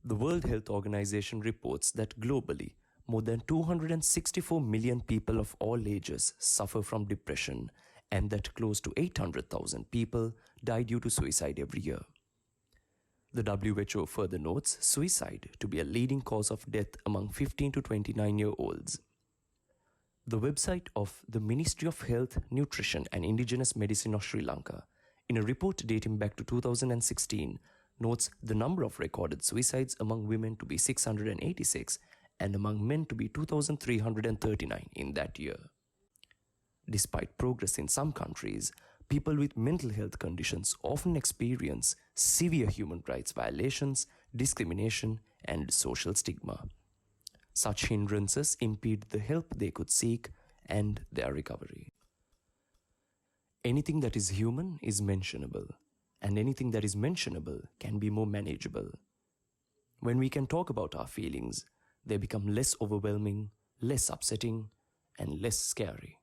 The World Health Organization reports that globally, more than 264 million people of all ages suffer from depression, and that close to 800,000 people die due to suicide every year. The WHO further notes suicide to be a leading cause of death among 15 to 29-year-olds. The website of the Ministry of Health, Nutrition and Indigenous Medicine of Sri Lanka, in a report dating back to 2016, notes the number of recorded suicides among women to be 686 and among men to be 2,339 in that year. Despite progress in some countries, people with mental health conditions often experience severe human rights violations, discrimination, and social stigma. Such hindrances impede the help they could seek and their recovery. Anything that is human is mentionable, and anything that is mentionable can be more manageable. When we can talk about our feelings, they become less overwhelming, less upsetting, and less scary.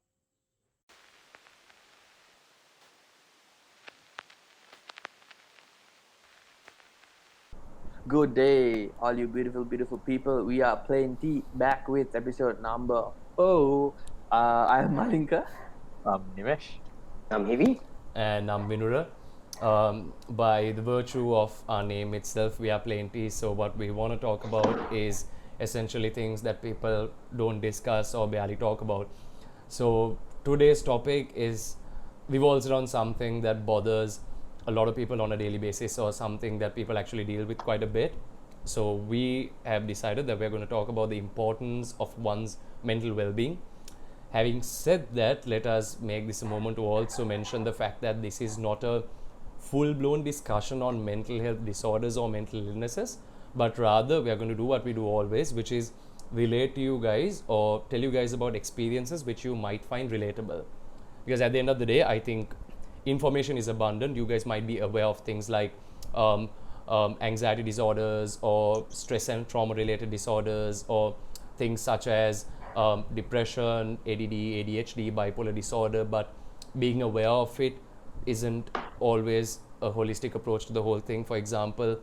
Good day, all you beautiful, beautiful people. We are playing tea back with episode number 4. I'm Malinka. I'm Nimesh. I'm Heavy. And I'm Vinura. By the virtue of our name itself, we are plenty. So what we want to talk about is essentially things that people don't discuss or barely talk about. So today's topic is revolves around something that bothers a lot of people on a daily basis, or something that people actually deal with quite a bit. So we have decided that we're going to talk about the importance of one's mental well-being. Having said that, let us make this a moment to also mention the fact that this is not a full-blown discussion on mental health disorders or mental illnesses, but rather we are going to do what we do always, which is relate to you guys or tell you guys about experiences which you might find relatable. Because at the end of the day, I think information is abundant. You guys might be aware of things like anxiety disorders or stress and trauma related disorders, or things such as depression, ADD, ADHD, bipolar disorder, but being aware of it isn't always a holistic approach to the whole thing. For example,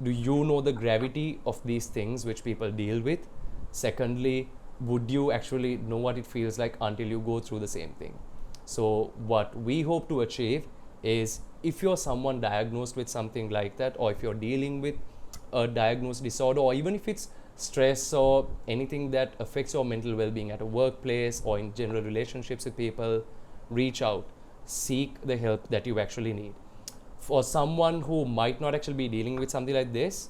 do you know the gravity of these things which people deal with? Secondly, would you actually know what it feels like until you go through the same thing? So what we hope to achieve is, if you're someone diagnosed with something like that, or if you're dealing with a diagnosed disorder, or even if it's stress or anything that affects your mental well-being at a workplace or in general relationships with people, reach out, seek the help that you actually need. For someone who might not actually be dealing with something like this,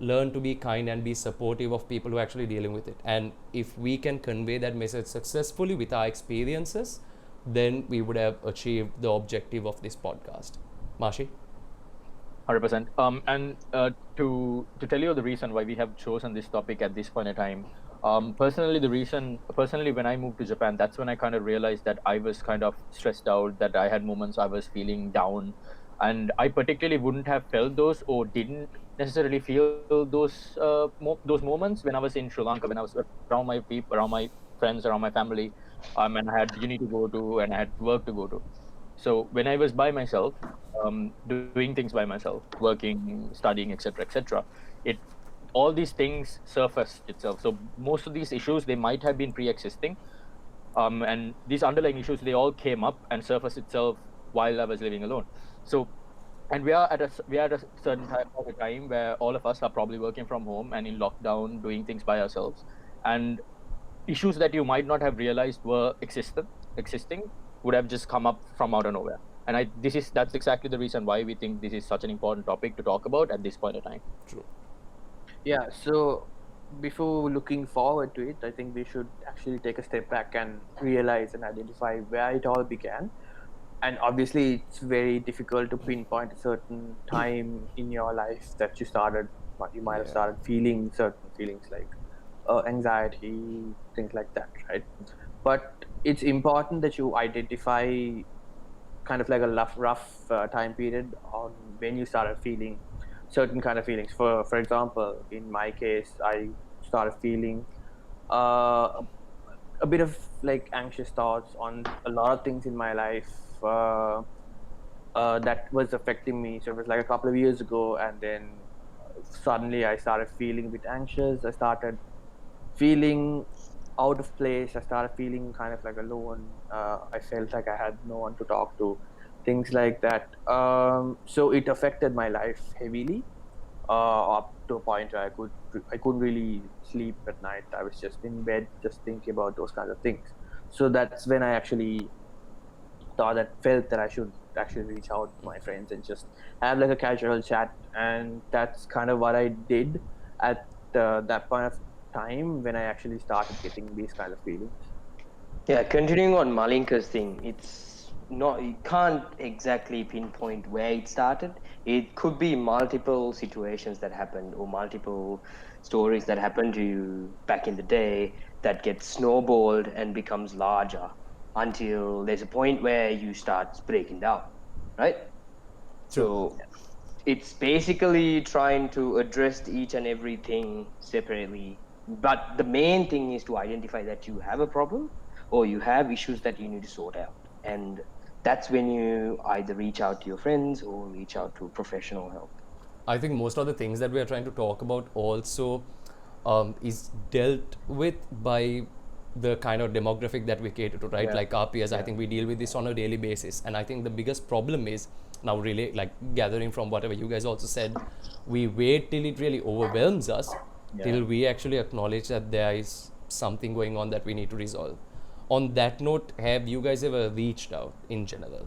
learn to be kind and be supportive of people who are actually dealing with it. And if we can convey that message successfully with our experiences, then we would have achieved the objective of this podcast. Mashi? 100%. And to tell you the reason why we have chosen this topic at this point in time, personally, when I moved to Japan, that's when I kind of realized that I was kind of stressed out, that I had moments I was feeling down, and I particularly wouldn't have felt those, or didn't necessarily feel those moments when I was in Sri Lanka, when I was around my people, around my friends, around my family, and I had uni to go to and I had work to go to. So when I was by myself, doing things by myself, working, studying, etc., all these things surfaced itself. So most of these issues, they might have been pre-existing, and these underlying issues, they all came up and surfaced itself while I was living alone. So, and we are at a certain time of a time where all of us are probably working from home and in lockdown, doing things by ourselves, and issues that you might not have realized were existing would have just come up from out of nowhere. And that's exactly the reason why we think this is such an important topic to talk about at this point in time. True. Yeah, so before looking forward to it, I think we should actually take a step back and realize and identify where it all began. And obviously, it's very difficult to pinpoint a certain time in your life that you might have started feeling certain feelings like anxiety, things like that, right? But it's important that you identify kind of like a rough time period on when you started feeling certain kind of feelings. For example, in my case, I started feeling a bit of like anxious thoughts on a lot of things in my life that was affecting me. So it was like a couple of years ago, and then suddenly I started feeling a bit anxious. I started feeling out of place. I started feeling kind of like alone. I felt like I had no one to talk to, things like that. So it affected my life heavily, up to a point where I couldn't really sleep at night. I was just in bed, just thinking about those kinds of things. So that's when I actually felt that I should actually reach out to my friends and just have like a casual chat, and that's kind of what I did at that point of time when I actually started getting these kind of feelings. Yeah, continuing on Malinka's thing, it's not, you can't exactly pinpoint where it started. It could be multiple situations that happened or multiple stories that happened to you back in the day that get snowballed and becomes larger until there's a point where you start breaking down, right? So it's basically trying to address each and everything separately. But the main thing is to identify that you have a problem or you have issues that you need to sort out. And that's when you either reach out to your friends or reach out to professional help. I think most of the things that we are trying to talk about also is dealt with by the kind of demographic that we cater to, right? Yeah. Like our peers, I think we deal with this on a daily basis. And I think the biggest problem is now really like gathering from whatever you guys also said, we wait till it really overwhelms us, till we actually acknowledge that there is something going on that we need to resolve. On that note, have you guys ever reached out in general?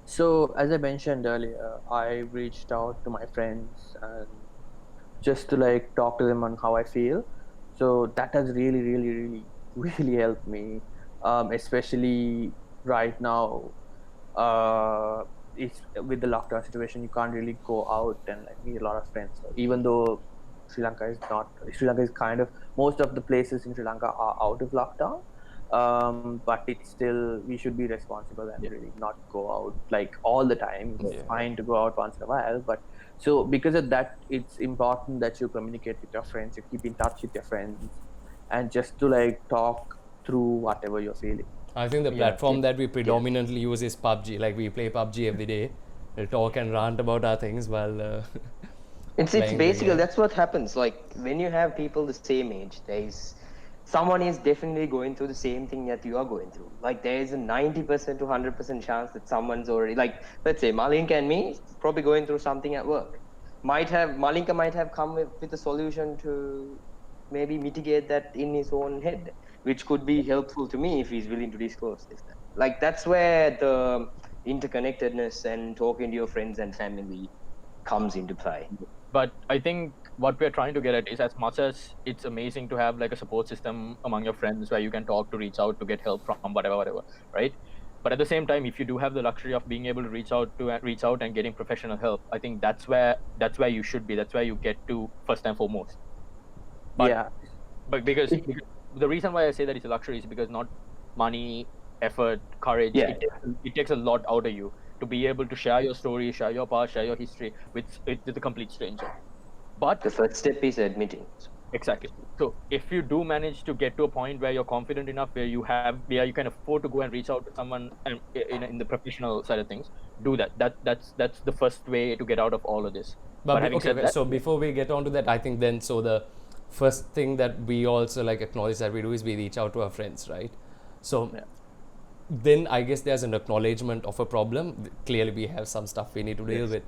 So as I mentioned earlier, I reached out to my friends and just to like talk to them on how I feel. So that has really, really, really, really helped me, especially right now. It's with the lockdown situation, you can't really go out and like meet a lot of friends. Even though Sri Lanka is kind of, most of the places in Sri Lanka are out of lockdown. But it's still, we should be responsible and really not go out like all the time. It's fine to go out once in a while, but so because of that, it's important that you communicate with your friends, you keep in touch with your friends, and just to like talk through whatever you're feeling. I think the platform that we predominantly use is PUBG. Like we play PUBG every day. We'll talk and rant about our things while It's playing the basically, game. that's what happens. Like when you have people the same age, someone is definitely going through the same thing that you are going through. Like there is a 90% to 100% chance that someone's already, like, let's say Malinka and me probably going through something at work. Malinka might have come with a solution to maybe mitigate that in his own head, which could be helpful to me if he's willing to disclose this. Like that's where the interconnectedness and talking to your friends and family comes into play. But I think what we're trying to get at is, as much as it's amazing to have like a support system among your friends where you can talk, to reach out, to get help from whatever, right? But at the same time, if you do have the luxury of being able to reach out and getting professional help, I think that's where you should be. That's where you get to first and foremost. But, but because the reason why I say that it's a luxury is because not money, effort, courage. It takes a lot out of you to be able to share your story, share your past, share your history with a complete stranger. But the first step is admitting. Exactly. So if you do manage to get to a point where you're confident enough, where you can afford to go and reach out to someone and in the professional side of things, do that. That's the first way to get out of all of this. But having said that, so before we get on to that, I think then so the first thing that we also like acknowledge that we do is we reach out to our friends, right? So then I guess there's an acknowledgement of a problem. Clearly we have some stuff we need to deal with.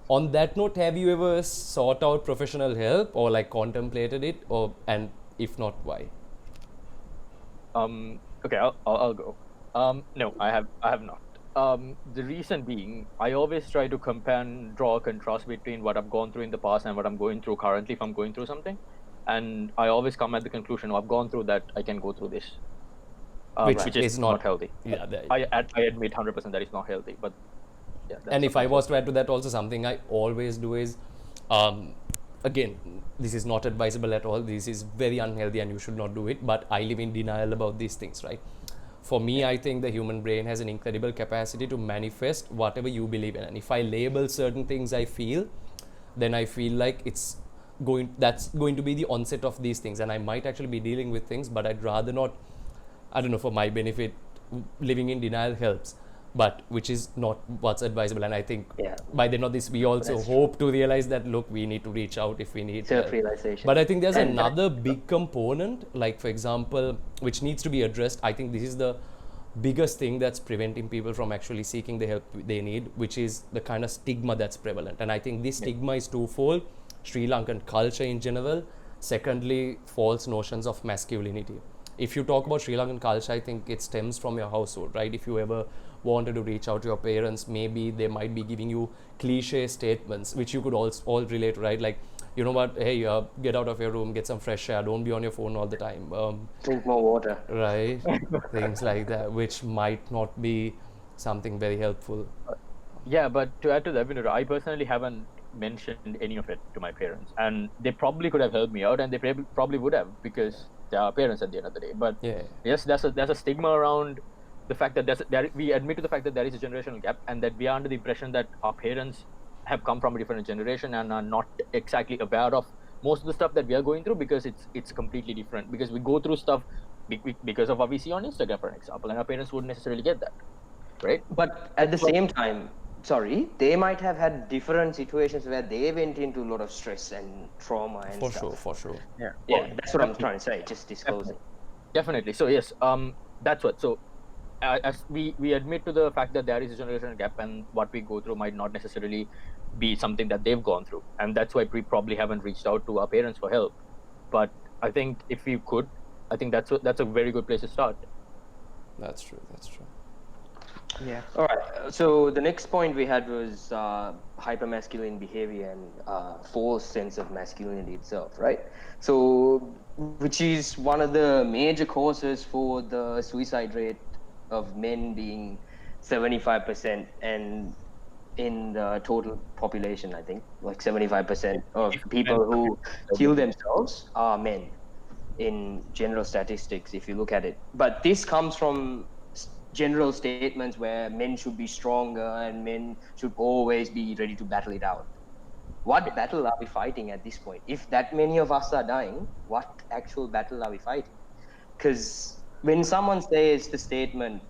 On that note, have you ever sought out professional help or like contemplated it, and if not, why? Okay, I'll go. No, I have not. The reason being, I always try to compare and draw a contrast between what I've gone through in the past and what I'm going through currently, if I'm going through something. And I always come at the conclusion, I've gone through that, I can go through this. Which is not healthy. Yeah, I admit 100% that it's not healthy, but yeah. And if I was to add to that also, something I always do is, again, this is not advisable at all. This is very unhealthy and you should not do it. But I live in denial about these things, right? For me, I think the human brain has an incredible capacity to manifest whatever you believe in. And if I label certain things I feel, then I feel like that's going to be the onset of these things. And I might actually be dealing with things, but I'd rather not, I don't know, for my benefit, living in denial helps. but which is not what's advisable. And I think Yeah. by the end of this, we also That's hope to realize that, look, we need to reach out if we need help. Self-realization. But I think there's And another big component, like for example, which needs to be addressed. I think this is the biggest thing that's preventing people from actually seeking the help they need, which is the kind of stigma that's prevalent. And I think this stigma is twofold: Sri Lankan culture in general, secondly, false notions of masculinity. If you talk about Sri Lankan culture, I think it stems from your household, right? If you ever wanted to reach out to your parents, maybe they might be giving you cliche statements, which you could all relate, right? Like, you know what, hey, get out of your room, get some fresh air, don't be on your phone all the time. drink more water. Right? Things like that, which might not be something very helpful. Yeah, but to add to that, Vinod, I personally haven't mentioned any of it to my parents, and they probably could have helped me out, and they probably would have, because they are parents at the end of the day. But Yeah. yes, there's a stigma around the fact that we admit to the fact that there is a generational gap, and that we are under the impression that our parents have come from a different generation and are not exactly aware of most of the stuff that we are going through, because it's completely different. Because we go through stuff because of what we see on Instagram, for example, and our parents wouldn't necessarily get that, right? But at the same time, sorry, they might have had different situations where they went into a lot of stress and trauma and For stuff. sure, for sure. Yeah. Yeah, that's what I'm trying to say. Just disclosing. Definitely. So yes, that's what. So as we admit to the fact that there is a generational gap, and what we go through might not necessarily be something that they've gone through, and that's why we probably haven't reached out to our parents for help. But I think if we could, I think that's a very good place to start. That's true, that's true. Yeah. All right. So the next point we had was hypermasculine behavior and false sense of masculinity itself, right? So, which is one of the major causes for the suicide rate of men being 75%, and in the total population, I think like 75% of people who kill themselves are men in general statistics, if you look at it. But this comes from general statements where men should be stronger and men should always be ready to battle it out. What battle are we fighting at this point? If that many of us are dying, what actual battle are we fighting? Because when someone says the statement,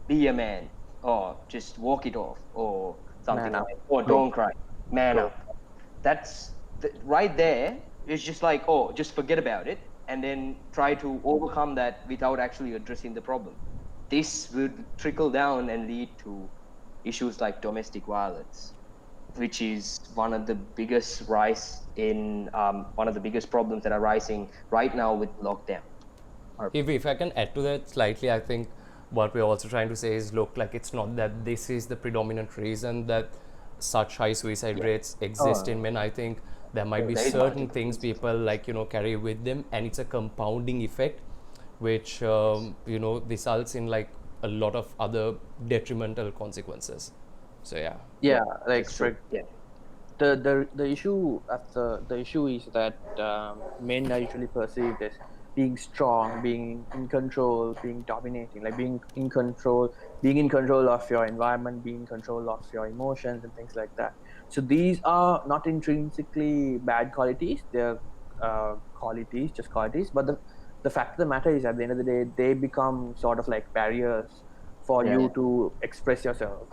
be a man, or just walk it off, or something Man up. like, or don't cry, man up, that's right there. It's just like, oh, just forget about it and then try to overcome that without actually addressing the problem. This would trickle down and lead to issues like domestic violence, which is one of the biggest one of the biggest problems that are rising right now with lockdown. If I can add to that slightly, I think what we're also trying to say is, look, like, it's not that this is the predominant reason that such high suicide rates exist in men. I think there might be there is certain multiple things people, like, carry with them, and it's a compounding effect which results in like a lot of other detrimental consequences. So Yeah, like Yeah. the issue the issue is that men are usually perceived as being strong, being in control, being dominating, like being in control of your environment, being in control of your emotions and things like that. So these are not intrinsically bad qualities; they're qualities, just qualities. But the fact of the matter is, at the end of the day, they become sort of like barriers for you to express yourself,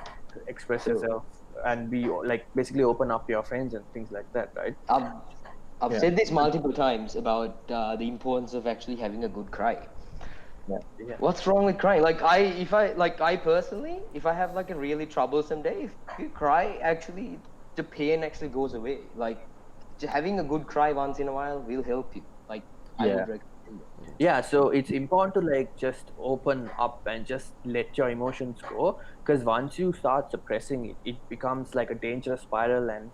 and be like basically open up your friends and things like that, right? I've said this multiple times about the importance of actually having a good cry. Yeah. What's wrong with crying? I personally, if I have like a really troublesome day, if you cry, actually the pain actually goes away. Like, having a good cry once in a while will help you. Like, I would recommend it. Yeah, so it's important to like just open up and just let your emotions go, because once you start suppressing it, it becomes like a dangerous spiral, and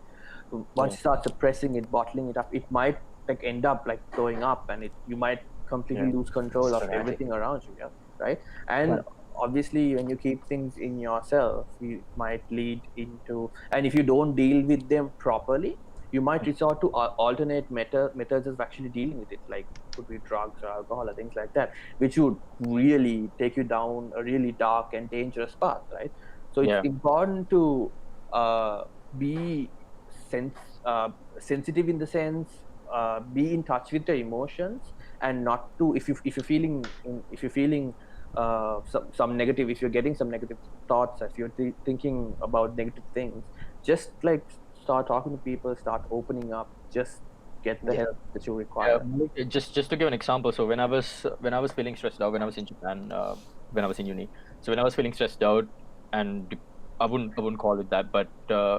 once you start suppressing it, bottling it up, it might like end up like blowing up, and you might completely lose control of everything around you, right? And obviously when you keep things in yourself, you might lead into, and if you don't deal with them properly, you might resort to alternate methods of actually dealing with it, like could be drugs or alcohol or things like that, which would really take you down a really dark and dangerous path, right? So it's important to be sensitive in the sense, be in touch with your emotions, and not to, if you're feeling some negative, if you're getting some negative thoughts, if you're thinking about negative things, just like start talking to people, start opening up, just get the help that you require. Just to give an example, so when I was feeling stressed out when I was in Japan, when I was in uni, so when I was feeling stressed out, and I wouldn't call it that, but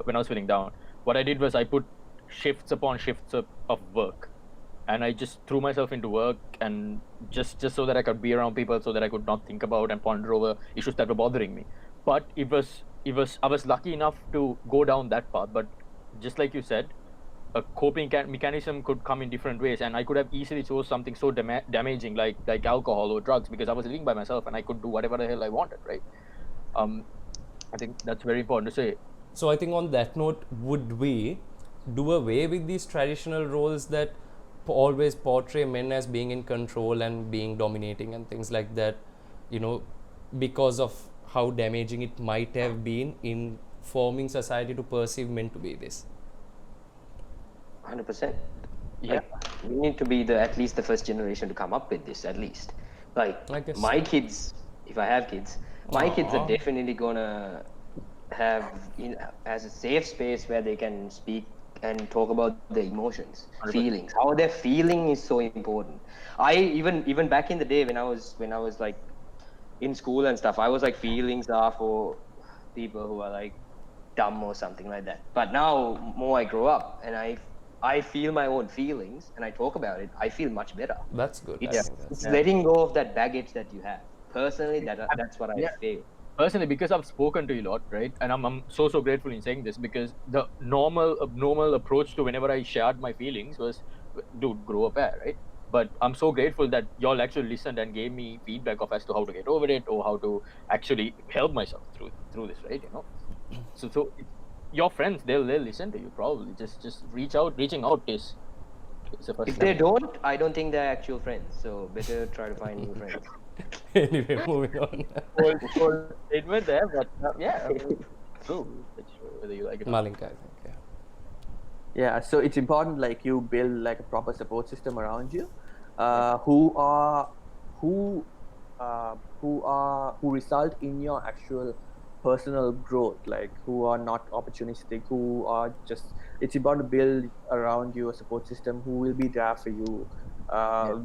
when I was feeling down, what I did was I put shifts upon shifts of work, and I just threw myself into work, and just so that I could be around people, so that I could not think about and ponder over issues that were bothering me. But it was I was lucky enough to go down that path, but just like you said, a coping mechanism could come in different ways, and I could have easily chose something so damaging like alcohol or drugs, because I was living by myself and I could do whatever the hell I wanted, right? I think that's very important to say. So I think on that note, would we do away with these traditional roles that always portray men as being in control and being dominating and things like that, because of how damaging it might have been in forming society to perceive men to be this? 100%. Yeah. We need to be at least the first generation to come up with this, at least. Like, I guess my kids, if I have kids, my kids are definitely gonna have as a safe space where they can speak and talk about their emotions, 100%. feelings. How they're feeling is so important. I even back in the day when I was like in school and stuff, I was like, feelings are for people who are like dumb or something like that. But now, more I grow up and I feel my own feelings and I talk about it, I feel much better. that's good. I It's, think that's it's letting go of that baggage that you have. Personally, that's what I feel. Personally, because I've spoken to you a lot, right? And I'm so grateful in saying this, because the normal approach to whenever I shared my feelings was, dude, grow up, right? But I'm so grateful that y'all actually listened and gave me feedback of as to how to get over it, or how to actually help myself through this, right? So your friends, they'll listen to you probably. Just reaching out is the first If step. they don't, I don't think they're actual friends. So better try to find new friends. Anyway, moving on. Bold statement there, but yeah, I mean, true. It's true, whether you like it or not. Malinka, I think, yeah. Yeah, so it's important like you build like a proper support system around you, who result in your actual personal growth, like who are not opportunistic, who are just. It's important to build around you a support system who will be there for you,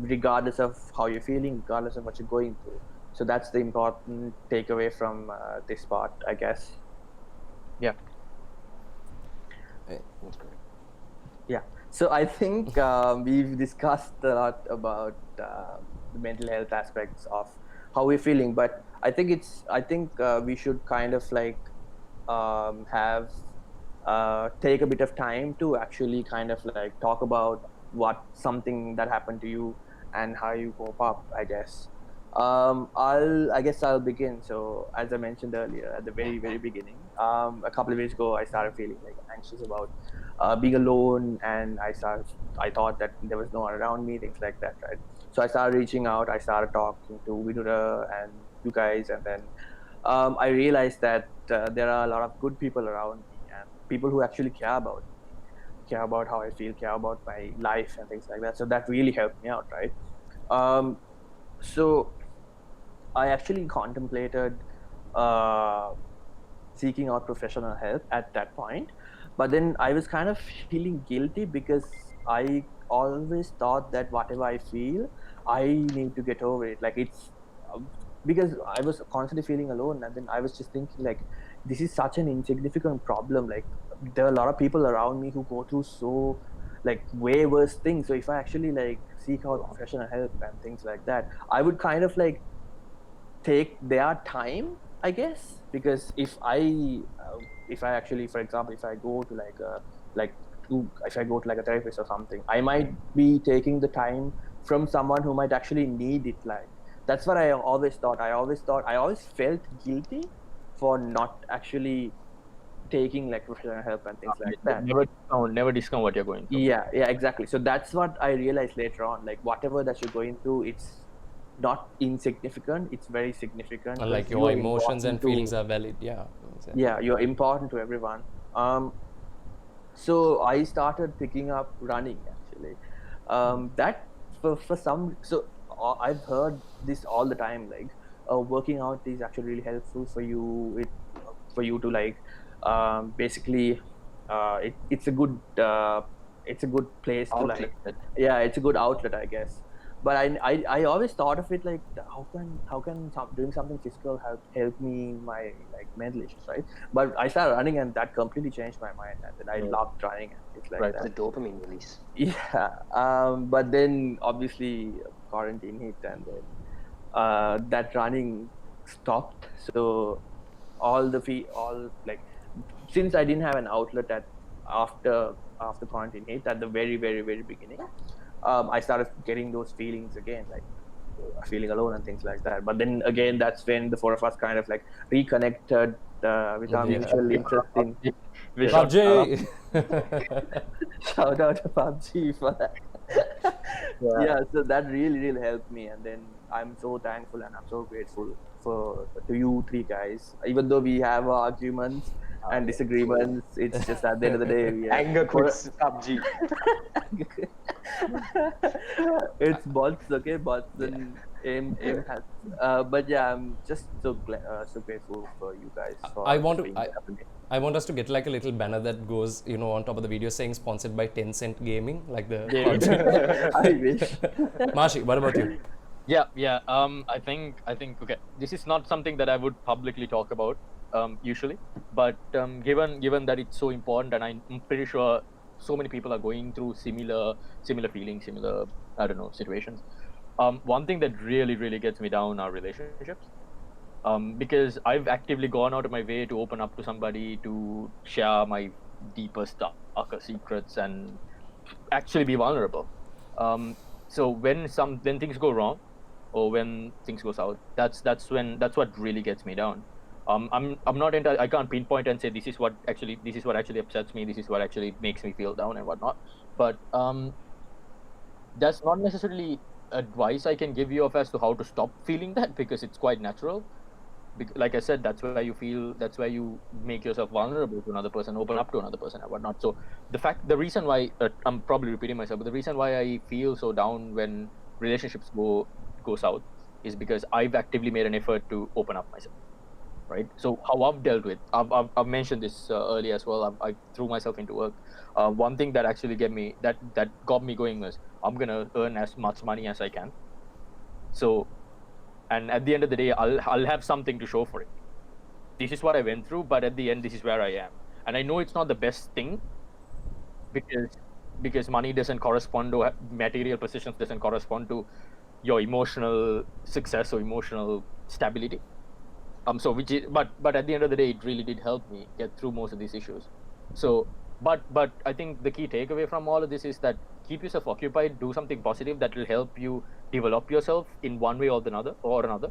regardless of how you're feeling, regardless of what you're going through. So that's the important takeaway from this part, I guess. Yeah. That's great. Yeah. So I think we've discussed a lot about the mental health aspects of how we're feeling, but I think we should kind of like have take a bit of time to actually kind of like talk about what something that happened to you and how you cope up, I guess. I guess I'll begin. So as I mentioned earlier at the very beginning, a couple of years ago, I started feeling like anxious about being alone, and I thought that there was no one around me, things like that, right? So I started reaching out. I started talking to Vidura and you guys, and then I realized that there are a lot of good people around me and people who actually care about me, care about how I feel, care about my life and things like that. So that really helped me out, right? So I actually contemplated seeking out professional help at that point, but then I was kind of feeling guilty because I always thought that whatever I feel, I need to get over it. Like it's because I was constantly feeling alone, and then I was just thinking like, this is such an insignificant problem. Like there are a lot of people around me who go through so like way worse things. So if I actually like seek out professional help and things like that, I would kind of like take their time, I guess, because if I actually, for example, if I go to if I go to like a therapist or something, I might be taking the time from someone who might actually need it. Like that's what I always thought. I always felt guilty for not actually taking like professional help and things like that. Never discount what you're going through. Yeah, exactly. So that's what I realized later on. Like whatever that you're going through, it's not insignificant, it's very significant. And like You your are emotions and important to- feelings are valid. Yeah. Exactly. Yeah, you're important to everyone. So I started picking up running actually. That for some, so I've heard this all the time, like working out is actually really helpful for you. For you to like basically it's a good place to Outlet. like, yeah, it's a good outlet, I guess. But I always thought of it like, how can doing something physical help me in my like mental issues, right? But I started running and that completely changed my mind, and then I loved running and things like Right. that. The dopamine release. Yeah. But then obviously quarantine hit, and then that running stopped. So all like, since I didn't have an outlet after quarantine hit at the very very very beginning, I started getting those feelings again, like feeling alone and things like that. But then again, that's when the four of us kind of like reconnected with our Yeah. mutual interest in We shot PUBG. shout out to PUBG for that. Yeah, so that really really helped me, and then I'm so thankful and I'm so grateful to you three guys. Even though we have arguments and disagreements, it's just at the end of the day we are, Anger quits PUBG. it's bots, okay, bots and aim has. But yeah, I'm just so so grateful for you guys for I want to. being there for me. I want us to get like a little banner that goes, on top of the video saying sponsored by 10 Cent Gaming, like the PUBG. I wish. Mashi, what about you? Yeah. I think okay. This is not something that I would publicly talk about usually, but given that it's so important, and I'm pretty sure so many people are going through similar feelings, similar, I don't know, situations. One thing that really gets me down are relationships. Because I've actively gone out of my way to open up to somebody, to share my deepest, darker secrets, and actually be vulnerable. So when things go wrong, or when things go south, that's what really gets me down. I'm not I can't pinpoint and say this is what actually upsets me, this is what actually makes me feel down and whatnot. But that's not necessarily advice I can give you of as to how to stop feeling that, because it's quite natural. Like I said, that's where you make yourself vulnerable to another person, open up to another person and whatnot. So the reason why I'm probably repeating myself, but the reason why I feel so down when relationships go south is because I've actively made an effort to open up myself, right? So how I've dealt with, I've mentioned this earlier as well. I threw myself into work. One thing that actually that got me going was, I'm gonna earn as much money as I can. So, and at the end of the day, I'll have something to show for it. This is what I went through, but at the end, this is where I am. And I know it's not the best thing, because money doesn't correspond to, material possessions doesn't correspond to your emotional success or emotional stability. So but at the end of the day, it really did help me get through most of these issues. So but I think the key takeaway from all of this is that keep yourself occupied, do something positive that will help you develop yourself in one way or another,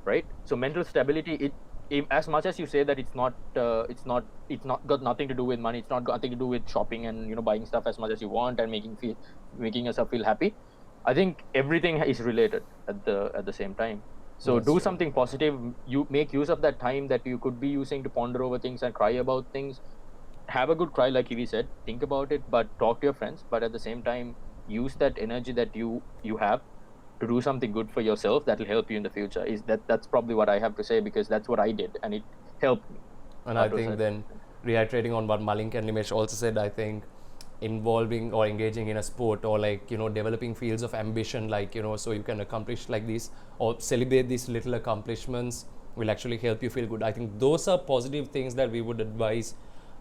right? So mental stability, as much as you say that it's not got nothing to do with money, it's not got nothing to do with shopping and buying stuff as much as you want and making yourself feel happy. I think everything is related at the same time. So That's do true. something positive. You make use of that time that you could be using to ponder over things and cry about things. Have a good cry, like Evie said. Think about it, but talk to your friends. But at the same time, use that energy that you have to do something good for yourself that will help you in the future. That's probably what I have to say, because that's what I did and it helped me. And I think then, reiterating on what Malink and Nimesh also said, I think involving or engaging in a sport, or like developing fields of ambition, like so you can accomplish like these or celebrate these little accomplishments, will actually help you feel good. I think those are positive things that we would advise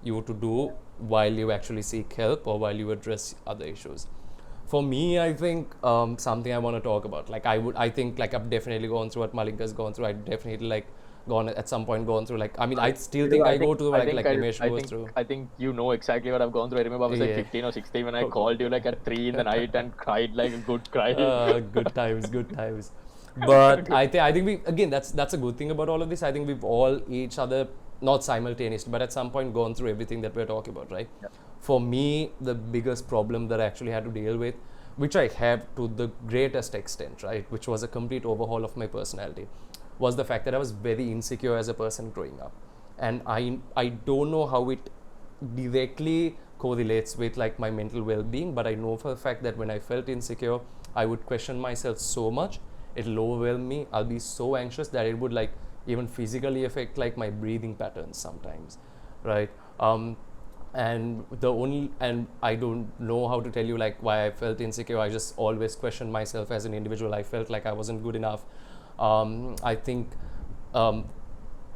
you to do while you actually seek help or while you address other issues. For me, I think something I want to talk about, like I think like I've definitely gone through what Malink has gone through. I definitely like gone at some point gone through, like I still think I go through like Nimesh goes through. I think you know exactly what I've gone through. I remember I was like 15 or 16 when I called you like at 3 in the night and cried like a good cry. Good times. But I think we, again, that's a good thing about all of this. I think we've all each other, not simultaneously, but at some point gone through everything that we're talking about, right? Yeah. For me, the biggest problem that I actually had to deal with, which I have to the greatest extent, right, which was a complete overhaul of my personality, was the fact that I was very insecure as a person growing up. And I don't know how it directly correlates with like my mental well-being, but I know for a fact that when I felt insecure, I would question myself so much, it'll overwhelm me. I'll be so anxious that it would like even physically affect like my breathing patterns sometimes, right? And I don't know how to tell you like why I felt insecure. I just always questioned myself as an individual. I felt like I wasn't good enough. I think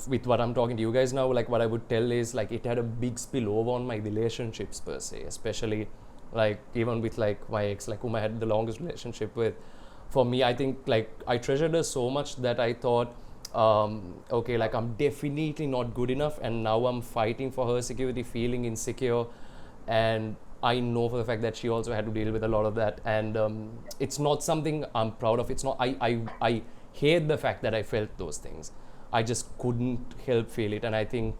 with what I'm talking to you guys now, like what I would tell is like it had a big spillover on my relationships per se, especially like even with like my ex, like whom I had the longest relationship with. For me, I think like I treasured her so much that I thought, okay, like I'm definitely not good enough, and now I'm fighting for her security, feeling insecure, and I know for the fact that she also had to deal with a lot of that, and it's not something I'm proud of. It's not. I hate the fact that I felt those things. I just couldn't help feel it, and I think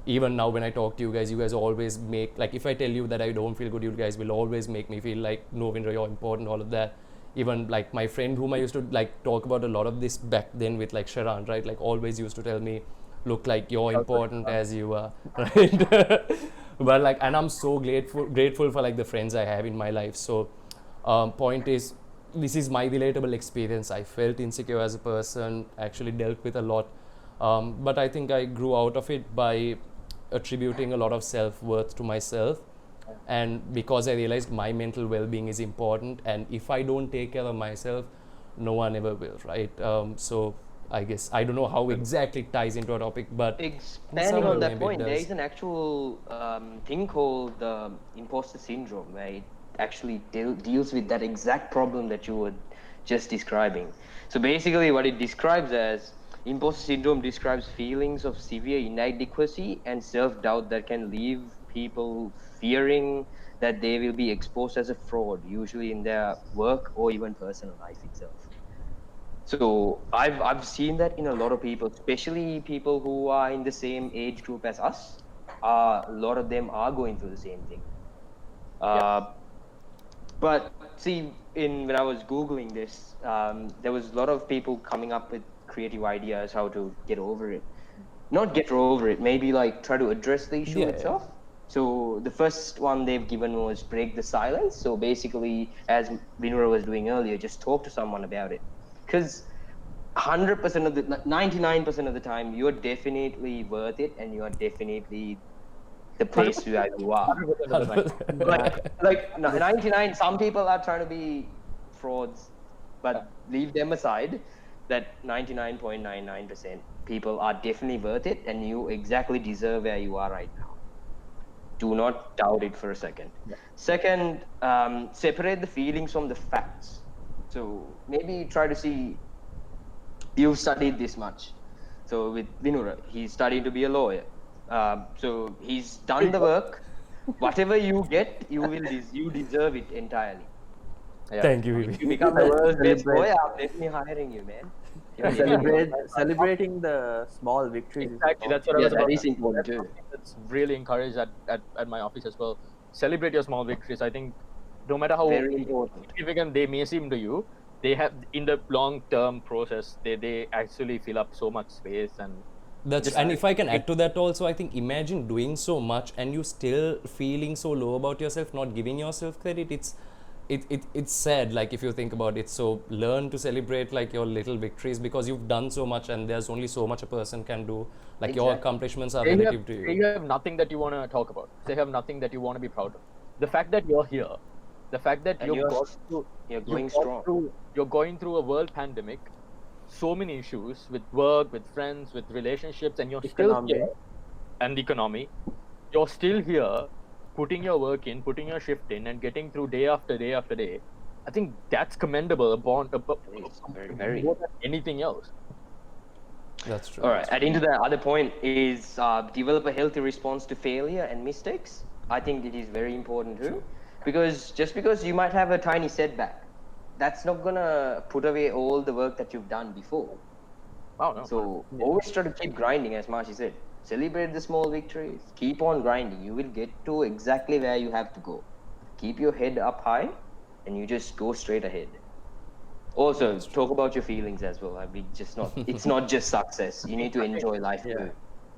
even now when I talk to you guys always make like if I tell you that I don't feel good, you guys will always make me feel like no, Vindra, you're important, all of that. Even like my friend whom I used to like talk about a lot of this back then with like Sharan, right? Like always used to tell me, look, like you're important as you are, right? But like, and I'm so grateful for like the friends I have in my life. So point is, this is my relatable experience. I felt insecure as a person, actually dealt with a lot, but I think I grew out of it by attributing a lot of self-worth to myself, and because I realized my mental well-being is important, and if I don't take care of myself, no one ever will, right? So I guess I don't know how exactly it ties into a topic, but Expanding on that point, there is an actual thing called the imposter syndrome, where it actually deals with that exact problem that you were just describing. So basically what it describes as imposter syndrome describes feelings of severe inadequacy and self-doubt that can leave people fearing that they will be exposed as a fraud, usually in their work or even personal life itself. So I've seen that in a lot of people, especially people who are in the same age group as us. A lot of them are going through the same thing. But see, when I was Googling this, there was a lot of people coming up with creative ideas how to get over it. Not get over it, maybe like try to address the issue itself. So the first one they've given was break the silence. So basically, as Vinura was doing earlier, just talk to someone about it. Because 100% of the 99% of the time, you're definitely worth it, and you are definitely the place where you are. like 99, some people are trying to be frauds, but leave them aside. That 99.99% people are definitely worth it, and you exactly deserve where you are right now. Do not doubt it for a second. Second, separate the feelings from the facts. So maybe try to see, you've studied this much. So with Vinura, he's studying to be a lawyer. So he's done the work. Whatever you get, you deserve it entirely. Thank you, If you become the world's best lawyer, I'm definitely hiring you, man. Celebrating the small victories. Exactly, that's what I was about. That is important too. That's really encouraged at my office as well. Celebrate your small victories. I think no matter how significant they may seem to you, they have in the long-term process, they actually fill up so much space. And and if I can add to that also, I think imagine doing so much and you still feeling so low about yourself, not giving yourself credit. It's sad, like if you think about it. So learn to celebrate like your little victories, because you've done so much and there's only so much a person can do. Like your accomplishments are relative to you. You have nothing that you want to talk about. They have nothing that you want to be proud of. The fact that you're here, the fact that you're going through a world pandemic, so many issues with work, with friends, with relationships, and you're still here, and the economy, you're still here, putting your work in, putting your shift in, and getting through day after day after day. I think that's commendable more than anything else. That's true. All right. Adding to the other point is develop a healthy response to failure and mistakes. I think it is very important too, because just because you might have a tiny setback, that's not gonna put away all the work that you've done before. Oh no. So always try to keep grinding, as Marci said. Celebrate the small victories. Keep on grinding. You will get to exactly where you have to go. Keep your head up high, and you just go straight ahead. Also, talk about your feelings as well. I mean, it's not just success. You need to enjoy life too.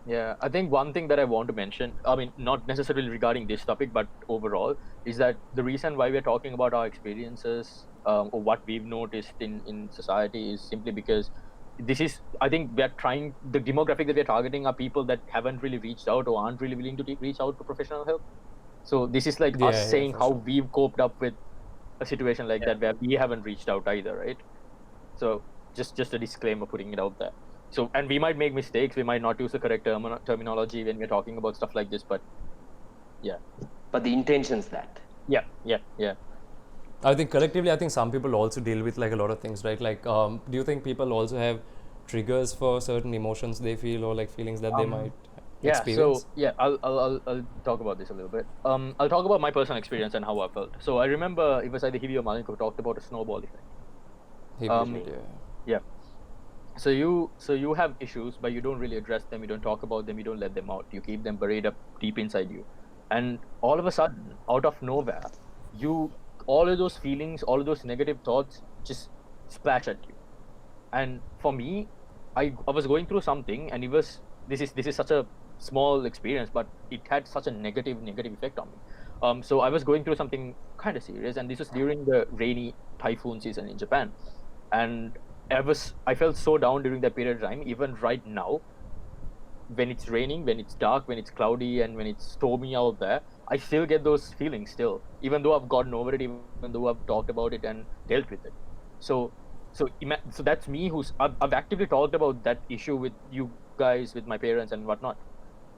Yeah, I think one thing that I want to mention, I mean, not necessarily regarding this topic, but overall, is that the reason why we're talking about our experiences or what we've noticed in society is simply because this is, I think we're trying, the demographic that we're targeting are people that haven't really reached out or aren't really willing to reach out to professional help. So this is like us Yeah, saying for how sure. we've coped up with a situation like that where we haven't reached out either, right? So just a disclaimer, putting it out there. So, and we might make mistakes. We might not use the correct terminology when we're talking about stuff like this. But yeah, But the intention's that. yeah. I think collectively, I think some people also deal with like a lot of things, right? Like, do you think people also have triggers for certain emotions they feel or like feelings that they might Yeah. experience? So yeah, I'll talk about this a little bit. I'll talk about my personal experience and how I felt. So I remember it was either Hivi or Malik who talked about a snowball effect. Heavy, yeah. Yeah. So you have issues, but you don't really address them. You don't talk about them. You don't let them out. You keep them buried up deep inside you, and all of a sudden, out of nowhere, all of those feelings, all of those negative thoughts just splash at you. And for me, I was going through something, and this is such a small experience, but it had such a negative effect on me. So I was going through something kind of serious, and this was during the rainy typhoon season in Japan, and I felt so down during that period of time. Even right now, when it's raining, when it's dark, when it's cloudy, and when it's stormy out there, I still get those feelings still, even though I've gotten over it, even though I've talked about it and dealt with it. So that's me I've actively talked about that issue with you guys, with my parents and whatnot,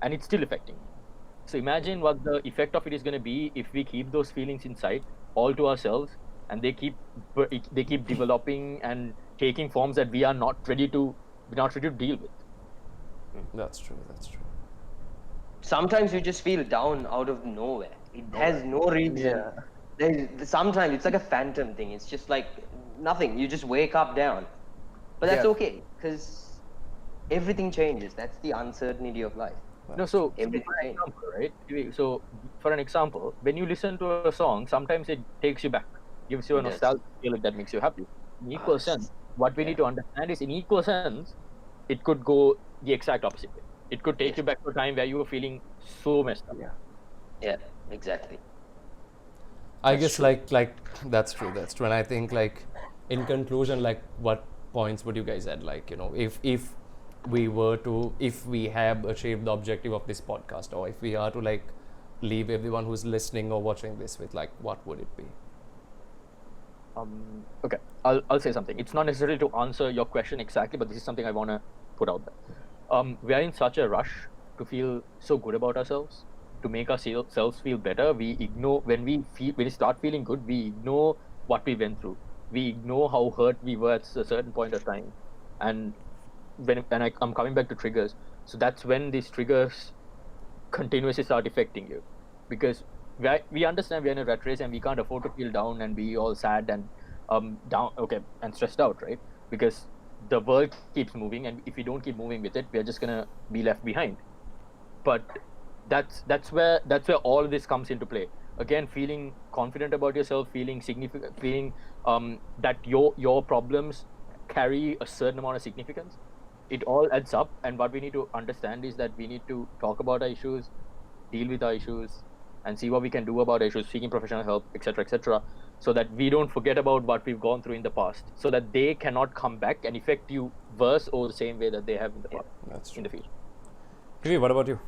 and it's still affecting me. So imagine what the effect of it is going to be if we keep those feelings inside all to ourselves, and they keep developing and taking forms that we're not ready to deal with. That's true. That's true. Sometimes you just feel down out of nowhere. It has no reason. Sometimes it's like a phantom thing. It's just like nothing. You just wake up down. But that's okay, because everything changes. That's the uncertainty of life. No, so Everything for an changes. example, right? So for an example, when you listen to a song, sometimes it takes you back, gives you a It does. nostalgic feeling that makes you happy. In equal sense, what we need to understand is, in equal sense, it could go the exact opposite way. It could take you back to a time where you were feeling so messed up. Yeah, exactly. I guess like that's true. That's true. And I think like in conclusion, like what points would you guys add? Like, you know, if we have achieved the objective of this podcast, or if we are to like leave everyone who's listening or watching this with, like, what would it be? Okay, I'll say something. It's not necessarily to answer your question exactly, but this is something I want to put out there. We are in such a rush to feel so good about ourselves, to make ourselves feel better. We ignore when we start feeling good. We ignore what we went through. We ignore how hurt we were at a certain point of time, and I'm coming back to triggers. So that's when these triggers continuously start affecting you, because we understand we're in a rat race and we can't afford to feel down and be all sad and and stressed out, right? Because the world keeps moving, and if we don't keep moving with it, we're just gonna be left behind. But that's where all of this comes into play. Again, feeling confident about yourself, feeling significant, feeling that your problems carry a certain amount of significance. It all adds up, and what we need to understand is that we need to talk about our issues, deal with our issues, and see what we can do about our issues, seeking professional help, etc., so that we don't forget about what we've gone through in the past, so that they cannot come back and affect you worse or the same way that they have in the past. That's true. In the future. Kiwi, what about you?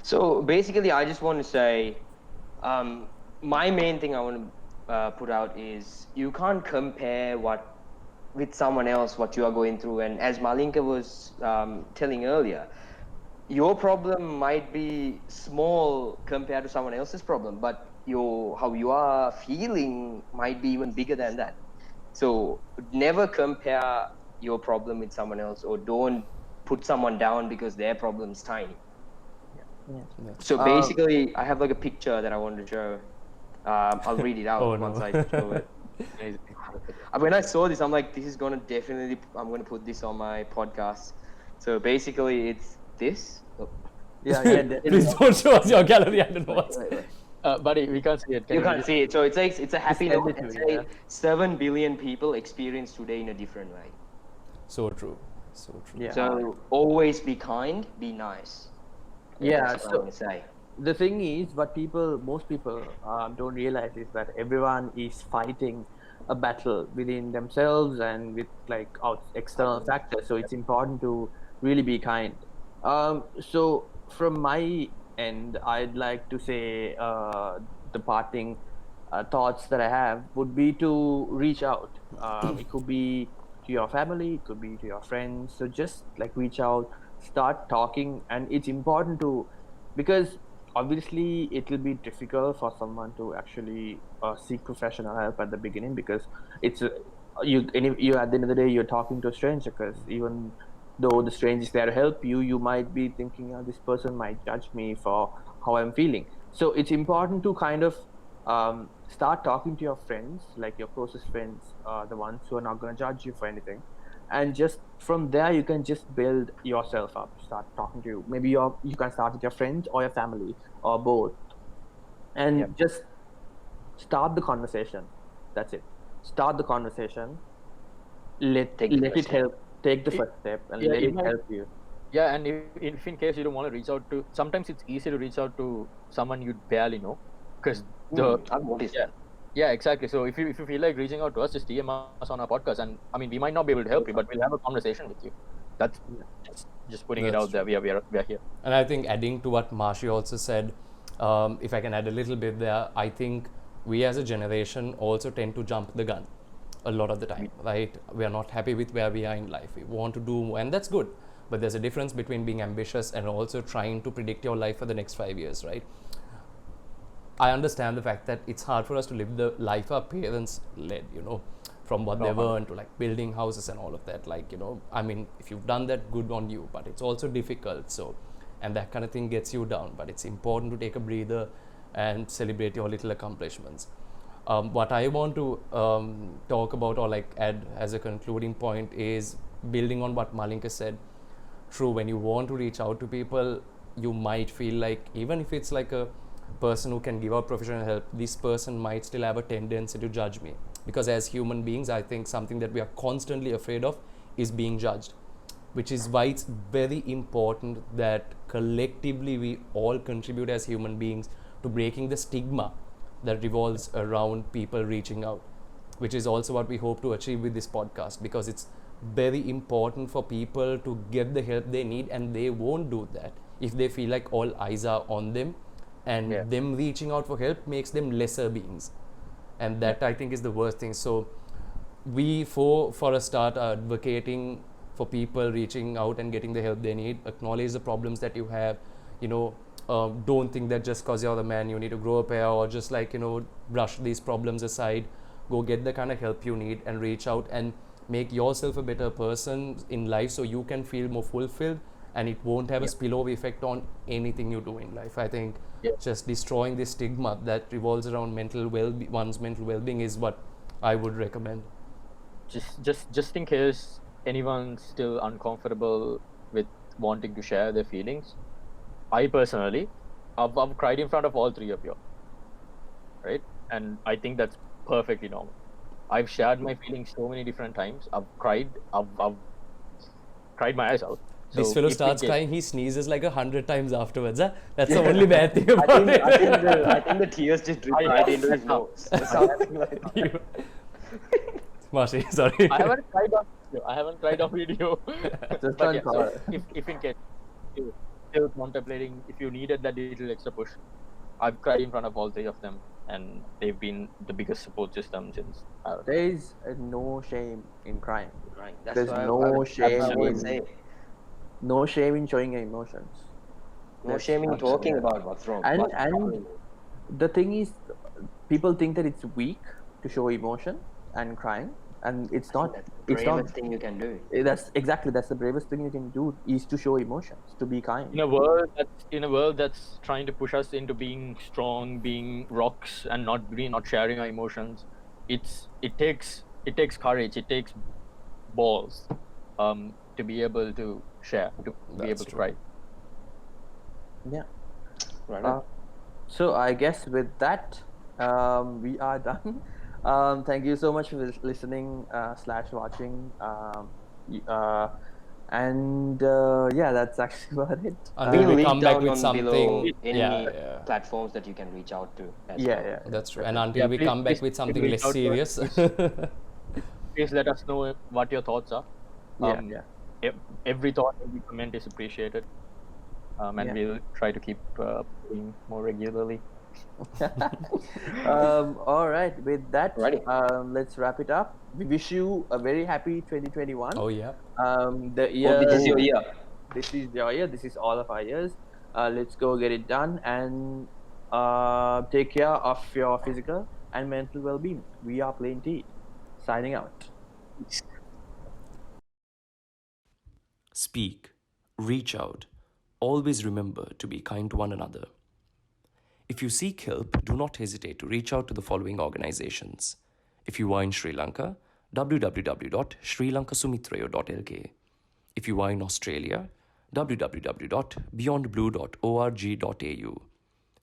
So basically, I just want to say, my main thing I want to put out is you can't compare with someone else what you are going through. And as Malinka was telling earlier, your problem might be small compared to someone else's problem, but how you are feeling might be even bigger than that. So never compare your problem with someone else, or don't put someone down because their problem's tiny. So basically, I have like a picture that I wanted to show. I'll read it out once I show it. When I saw this, I'm like, this is I'm gonna put this on my podcast. So basically, it's this. Oh. Please don't show us your gallery. I don't know what's. Buddy, we can't see it. You can't see it. So it's a happy note. It's 7 billion people experience today in a different way. So true. So true. Yeah. So always be kind, be nice. Yeah, That's what so- I'm gonna say. The thing is, what most people don't realize is that everyone is fighting a battle within themselves and with like external factors. So it's important to really be kind. So from my end, I'd like to say the parting thoughts that I have would be to reach out. It could be to your family, it could be to your friends. So just like reach out, start talking, and it's important to, because obviously it will be difficult for someone to actually seek professional help at the beginning, because it's you at the end of the day you're talking to a stranger, because even though the stranger is there to help you, you might be thinking, oh, this person might judge me for how I'm feeling. So it's important to kind of start talking to your friends, like your closest friends, the ones who are not going to judge you for anything, and just from there you can just build yourself up. Start talking to maybe you can start with your friends or your family or both, and just start the conversation. That's it. Start the conversation. Let Take the let first it help. Take the first step and let it might- help you. Yeah, and if in case you don't want to reach out to, sometimes it's easy to reach out to someone you barely know, because I've noticed that. yeah, exactly. So if you feel like reaching out to us, just DM us on our podcast, and I mean, we might not be able to help you, but we'll have a conversation with you. That's just putting it That's out there. We are here. And I think adding to what Marshy also said, if I can add a little bit there, I think we as a generation also tend to jump the gun a lot of the time, right? We are not happy with where we are in life. We want to do more, and that's good. But there's a difference between being ambitious and also trying to predict your life for the next 5 years, right? I understand the fact that it's hard for us to live the life our parents led, from what they've earned to like building houses and all of that. Like, I mean, if you've done that, good on you, but it's also difficult. So, and that kind of thing gets you down. But it's important to take a breather and celebrate your little accomplishments. What I want to talk about or like add as a concluding point is building on what Malinka said. True, when you want to reach out to people, you might feel like, even if it's like a person who can give out professional help, this person might still have a tendency to judge me. Because as human beings, I think something that we are constantly afraid of is being judged, which is why it's very important that collectively we all contribute as human beings to breaking the stigma that revolves around people reaching out, which is also what we hope to achieve with this podcast, because it's very important for people to get the help they need, and they won't do that if they feel like all eyes are on them, and them reaching out for help makes them lesser beings, and that I think is the worst thing. So we for a start are advocating for people reaching out and getting the help they need. Acknowledge the problems that you have, don't think that just because you're the man you need to grow up here, or just like brush these problems aside. Go get the kind of help you need and reach out and make yourself a better person in life, so you can feel more fulfilled, and it won't have a spillover effect on anything you do in life. I think just destroying this stigma that revolves around one's mental well-being is what I would recommend. Just in case anyone's still uncomfortable with wanting to share their feelings, I personally, I've cried in front of all three of you, right? And I think that's perfectly normal. I've shared my feelings so many different times. I've cried my eyes out. So This fellow if in starts case- crying, he sneezes like 100 times afterwards. Huh? That's the only bad thing about it. I think the tears just drip right into his nose. Or something like that. Marshy, sorry. I haven't cried on video. Just But yeah, don't so cry. if in case you're still contemplating, if you needed that little extra push, I've cried in front of all three of them, and they've been the biggest support system since. There is no shame in crying. Right. That's There's what no shame I would in say. no shame in showing your emotions. No shame in talking about what's wrong. And what's and troubling. the thing is, people think that it's weak to show emotion and crying, and it's not. That's the It's not. bravest thing you can do. That's the bravest thing you can do, is to show emotions, to be kind. In a world that's trying to push us into being strong, being rocks, and not sharing our emotions, it takes courage, it takes balls, to be able to share, to be able to cry. Yeah. Right. So I guess with that, we are done. Thank you so much for listening / watching. And yeah, that's actually about it. Until We'll we link come back down with on something. below any Yeah. platforms that you can reach out to as Yeah, well. yeah. That's true. And definitely. until we come back please with something reach less out to us. serious. Please let us know what your thoughts are. Yeah, yeah. Every thought, every comment is appreciated. And Yeah. we'll try to keep doing more regularly. All right. With that, Alrighty. let's wrap it up. We wish you a very happy 2021. Oh, yeah. The year. Hope this is your year. This is your year. This is all of our years. Let's go get it done and take care of your physical and mental well-being. We are Plain Tea, signing out. Speak, reach out, always remember to be kind to one another. If you seek help, do not hesitate to reach out to the following organizations. If you are in Sri Lanka, www.srilankasumitrayo.lk. If you are in Australia, www.beyondblue.org.au.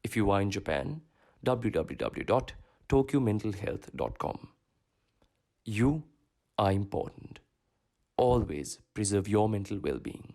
If you are in Japan, www.tokyomentalhealth.com. You are important. Always preserve your mental well-being.